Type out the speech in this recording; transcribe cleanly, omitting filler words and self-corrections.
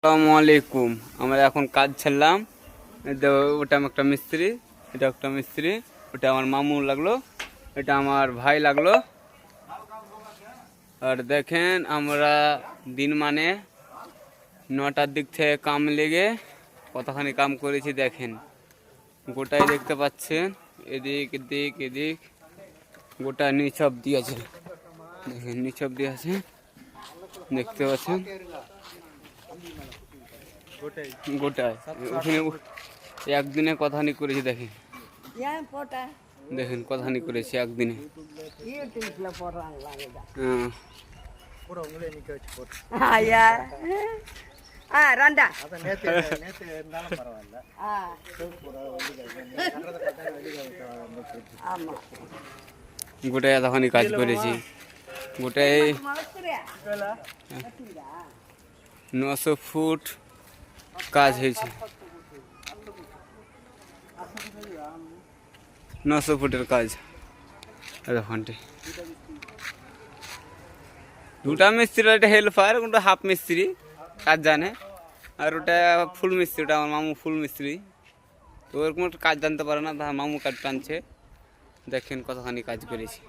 আসসালামু আলাইকুম। আমরা এখন কাজ ছাড়লাম। ওটা একটা মিস্ত্রি, এটা একটা মিস্ত্রি, ওটা আমার মামু লাগলো, এটা আমার ভাই লাগলো। আর দেখেন আমরা দিন মানে 9টার দিক থেকে কাম লেগে কতখানি কাম করেছি দেখেন। গোটাই দেখতে পাচ্ছেন, এদিক এদিক এদিক গোটা নিচব দিয়েছে, দেখেন নিচব দিয়ে আছে দেখতে পাচ্ছেন। গোটায় ওখানে একদিনে কথানি করেছি দেখেন, দেখেন কথানি করেছি একদিনে। গোটায় এতখানি কাজ করেছি, গোটায় 900 ফুট কাজ হয়েছে, 900 ফুটের কাজ। এতখানটি দুটা মিস্ত্রি, একটা হেল্পার, ওটা হাফ মিস্ত্রি কাজ জানে, আর ওটা ফুল মিস্ত্রি, ওটা আমার মামু ফুল মিস্ত্রি। তো ওরকম একটা কাজ জানতে পারে না, মামু কাজ টানছে। দেখেন কতখানি কাজ করেছি।